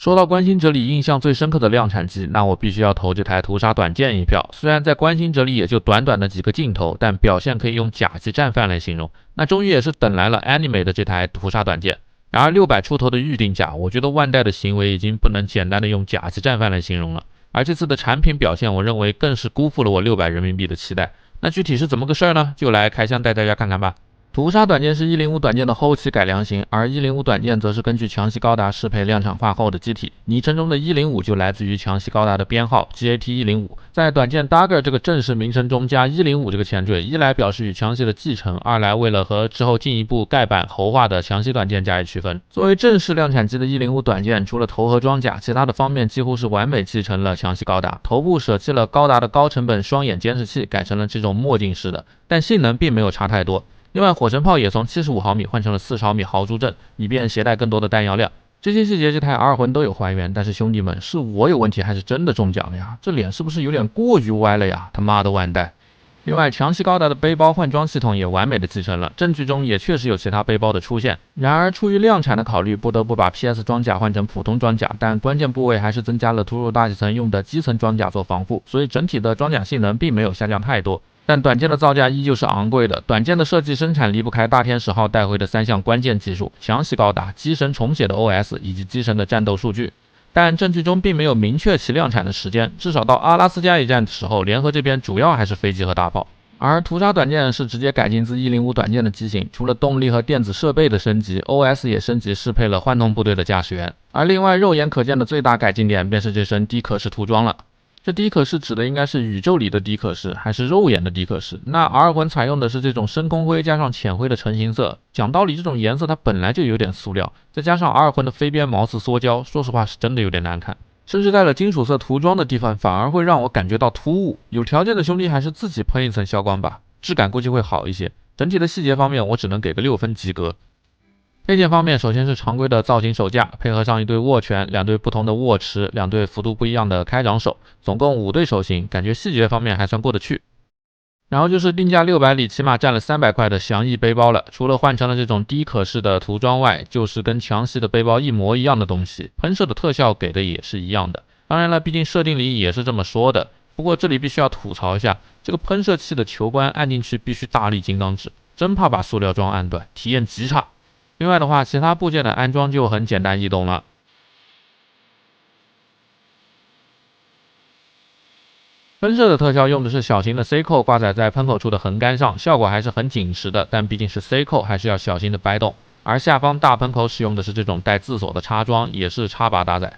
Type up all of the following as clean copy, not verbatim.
说到关心者里印象最深刻的量产机，那我必须要投这台屠杀短剑一票。虽然在关心者里也就短短的几个镜头，但表现可以用甲级战犯来形容。那终于也是等来了 Anime 的这台屠杀短剑。然而600出头的预定价，我觉得万代的行为已经不能简单的用甲级战犯来形容了。而这次的产品表现，我认为更是辜负了我600人民币的期待。那具体是怎么个事儿呢？就来开箱带大家看看吧。屠杀短剑是105短剑的后期改良型，而105短剑则是根据强袭高达适配量产化后的机体，昵称中的105就来自于强袭高达的编号 GAT105， 在短剑 Dagger 这个正式名称中加105这个前缀，一来表示与强袭的继承，二来为了和之后进一步盖板猴化的强袭短剑加以区分。作为正式量产机的105短剑，除了头和装甲，其他的方面几乎是完美继承了强袭高达。头部舍弃了高达的高成本双眼监视器，改成了这种墨镜式的，但性能并没有差太多。另外，火神炮也从75毫米换成了40毫米豪猪阵，以便携带更多的弹药量。这些细节这台 R 魂都有还原，但是兄弟们，是我有问题还是真的中奖了呀？这脸是不是有点过于歪了呀？他妈的万代！另外，强袭高达的背包换装系统也完美的继承了，证据中也确实有其他背包的出现。然而，出于量产的考虑，不得不把 PS 装甲换成普通装甲，但关键部位还是增加了突入大气层用的基层装甲做防护，所以整体的装甲性能并没有下降太多。但短剑的造价依旧是昂贵的，短剑的设计生产离不开大天使号带回的3项关键技术：强袭高达、机神重写的 OS 以及机神的战斗数据。但证据中并没有明确其量产的时间，至少到阿拉斯加一战的时候，联合这边主要还是飞机和大炮。而屠杀短剑是直接改进自105短剑的机型，除了动力和电子设备的升级 ，OS 也升级适配了幻动部队的驾驶员。而另外肉眼可见的最大改进点便是这身低可视涂装了。这低可视指的应该是宇宙里的低可视，还是肉眼的低可视？那 R 魂采用的是这种深空灰加上浅灰的成型色，讲道理这种颜色它本来就有点塑料，再加上 R 魂的飞边毛刺缩胶，说实话是真的有点难看。甚至带了金属色涂装的地方反而会让我感觉到突兀，有条件的兄弟还是自己喷一层消光吧，质感估计会好一些。整体的细节方面我只能给个6分及格。配件方面，首先是常规的造型手架，配合上一对握拳、2对不同的握持、2对幅度不一样的开掌手，总共5对手型，感觉细节方面还算过得去。然后就是定价600里起码占了300块的翔翼背包了，除了换成了这种低可视的涂装外，就是跟强袭的背包一模一样的东西，喷射的特效给的也是一样的。当然了，毕竟设定里也是这么说的，不过这里必须要吐槽一下，这个喷射器的球关按进去必须大力金刚指，真怕把塑料桩按断，体验极差。另外的话，其他部件的安装就很简单易懂了。喷射的特效用的是小型的 C 扣挂载在喷口处的横杆上，效果还是很紧实的，但毕竟是 C 扣，还是要小心的掰动。而下方大喷口使用的是这种带自锁的插桩，也是插拔搭载。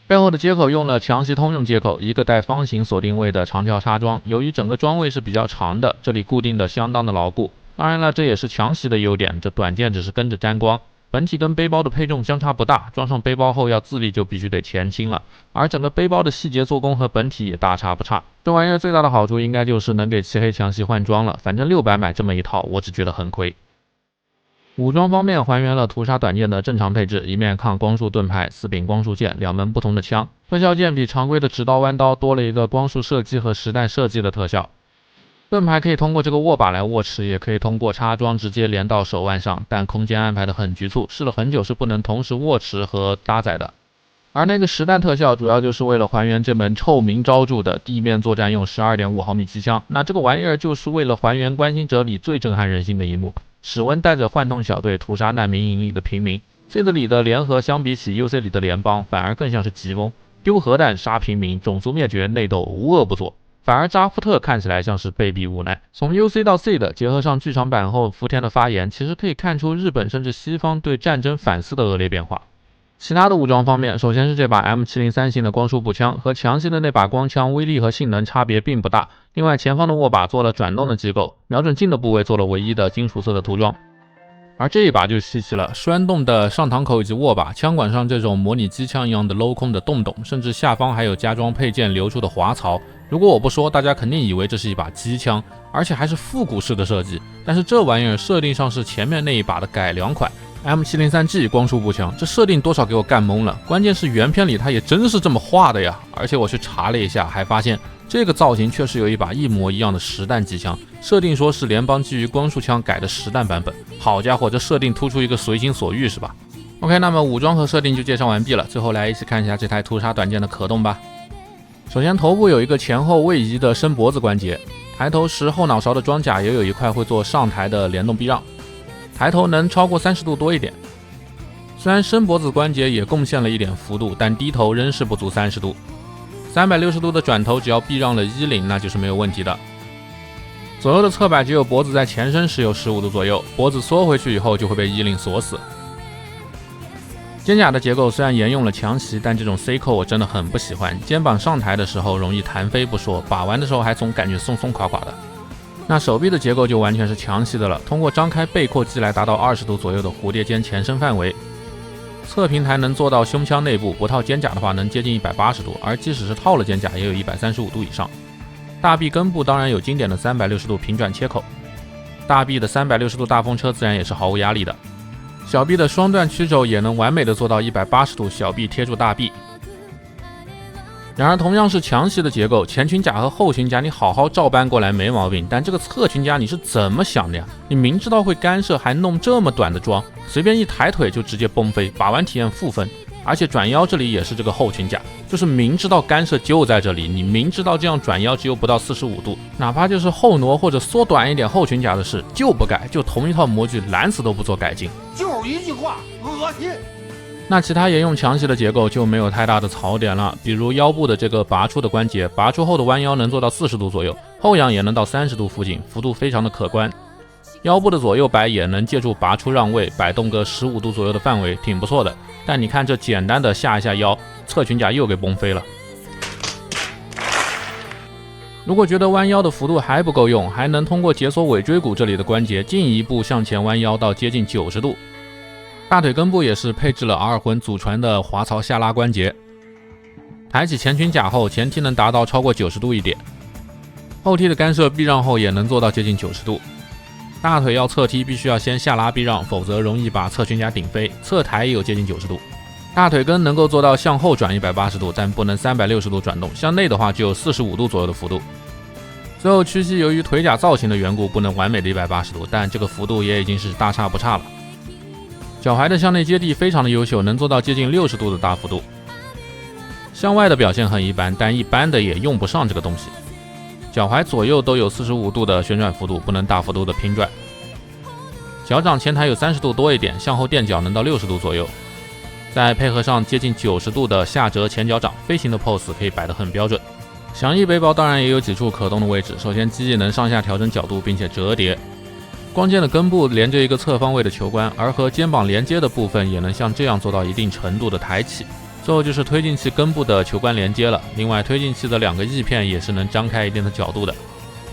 背后的接口用了强袭通用接口，一个带方形锁定位的长条插桩，由于整个桩位是比较长的，这里固定的相当的牢固。当然了，这也是强袭的优点，这短剑只是跟着沾光，本体跟背包的配重相差不大，装上背包后要自立就必须得前倾了，而整个背包的细节做工和本体也大差不差。这玩意儿最大的好处应该就是能给漆黑强袭换装了，反正600买这么一套，我只觉得很亏。武装方面还原了屠杀短剑的正常配置，一面抗光束盾牌，4柄光束剑，2门不同的枪。特效剑比常规的直刀弯刀多了一个光束射击和实弹射击的特效。盾牌可以通过这个握把来握持，也可以通过插装直接连到手腕上，但空间安排的很局促，试了很久是不能同时握持和搭载的。而那个实弹特效主要就是为了还原这门臭名昭著的地面作战用 12.5 毫米机枪，那这个玩意儿就是为了还原关心者里最震撼人心的一幕，史温带着幻动小队屠杀难民营里的平民。C 里的联合相比起 UC 里的联邦反而更像是吉翁，丢核弹杀平民，种族灭绝内斗无恶不作。反而扎夫特看起来像是被逼无奈。从 UC 到 C 的结合上剧场版后福田的发言，其实可以看出日本甚至西方对战争反思的恶劣变化。其他的武装方面，首先是这把 M703 型的光束步枪，和强袭的那把光枪威力和性能差别并不大。另外前方的握把做了转动的机构，瞄准镜的部位做了唯一的金属色的涂装。而这一把就稀奇了，栓动的上膛口以及握把，枪管上这种模拟机枪一样的镂空的洞洞，甚至下方还有加装配件流出的滑槽。如果我不说，大家肯定以为这是一把机枪，而且还是复古式的设计。但是这玩意儿设定上是前面那一把的改良款 M703G 光束步枪，这设定多少给我干懵了。关键是原片里它也真是这么画的呀，而且我去查了一下，还发现这个造型确实有一把一模一样的实弹机枪，设定说是联邦基于光束枪改的实弹版本。好家伙，这设定突出一个随心所欲是吧？ OK， 那么武装和设定就介绍完毕了，最后来一起看一下这台屠杀短剑的可动吧。首先头部有一个前后位移的伸脖子关节，抬头时后脑勺的装甲也有一块会做上抬的联动避让，抬头能超过30度多一点。虽然伸脖子关节也贡献了一点幅度，但低头仍是不足30度。360度的转头只要避让了衣领，那就是没有问题的。左右的侧摆只有脖子在前伸时有15度左右，脖子缩回去以后就会被衣领锁死。肩胛的结构虽然沿用了强袭，但这种 C 扣我真的很不喜欢。肩膀上抬的时候容易弹飞不说，把玩的时候还总感觉松松垮垮的。那手臂的结构就完全是强袭的了，通过张开背阔肌来达到20度左右的蝴蝶肩前伸范围。侧平台能做到胸腔内部，不套肩胛的话能接近180度，而即使是套了肩胛也有135度以上。大臂根部当然有经典的360度平转切口，大臂的360度大风车自然也是毫无压力的。小臂的双段曲肘也能完美的做到180度小臂贴住大臂。然而同样是强袭的结构，前裙甲和后裙甲你好好照搬过来没毛病，但这个侧裙甲你是怎么想的呀？你明知道会干涉还弄这么短的装，随便一抬腿就直接崩飞，把玩体验负分。而且转腰这里也是这个后裙甲，就是明知道干涉就在这里，你明知道这样转腰只有不到45度，哪怕就是后挪或者缩短一点后裙甲的事就不改，就同一套模具懒死都不做改进，就是一句话，恶心。那其他沿用强袭的结构就没有太大的槽点了，比如腰部的这个拔出的关节，拔出后的弯腰能做到40度左右，后仰也能到30度附近，幅度非常的可观。腰部的左右摆也能借助拔出让位摆动个15度左右的范围，挺不错的。但你看这简单的下一下腰，侧裙甲又给崩飞了。如果觉得弯腰的幅度还不够用，还能通过解锁尾椎骨这里的关节进一步向前弯腰到接近90度。大腿根部也是配置了 R 魂祖传的滑槽下拉关节，抬起前裙甲后前踢能达到超过90度一点，后踢的干涉避让后也能做到接近90度。大腿要侧踢必须要先下拉避让，否则容易把侧裙甲顶飞，侧抬也有接近90度。大腿根能够做到向后转180度，但不能360度转动，向内的话就有45度左右的幅度。最后屈膝由于腿甲造型的缘故不能完美的180度，但这个幅度也已经是大差不差了。脚踝的向内接地非常的优秀，能做到接近60度的大幅度。向外的表现很一般，但一般的也用不上这个东西。脚踝左右都有45度的旋转幅度，不能大幅度的拼转。脚掌前抬有30度多一点，向后垫脚能到60度左右。再配合上接近90度的下折前脚掌，飞行的 pose 可以摆得很标准。翔翼背包当然也有几处可动的位置，首先机翼能上下调整角度并且折叠。光剑的根部连着一个侧方位的球冠，而和肩膀连接的部分也能像这样做到一定程度的抬起。最后就是推进器根部的球冠连接了，另外推进器的2个翼片也是能张开一定的角度的。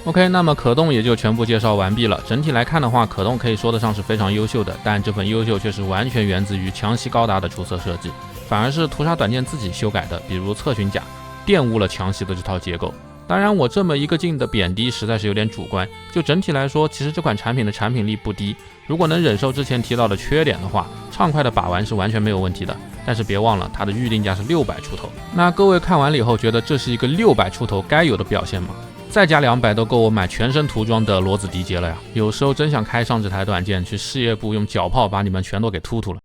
OK， 那么可动也就全部介绍完毕了。整体来看的话，可动可以说得上是非常优秀的，但这份优秀却是完全源自于强袭高达的出色设计，反而是屠杀短剑自己修改的，比如侧裙甲玷污了强袭的这套结构。当然我这么一个劲的贬低实在是有点主观，就整体来说其实这款产品的产品力不低，如果能忍受之前提到的缺点的话，畅快的把玩是完全没有问题的。但是别忘了它的预定价是600出头，那各位看完了以后觉得这是一个600出头该有的表现吗？再加200都够我买全身涂装的罗子迪杰了呀。有时候真想开上这台短剑去事业部用脚炮把你们全都给突突了。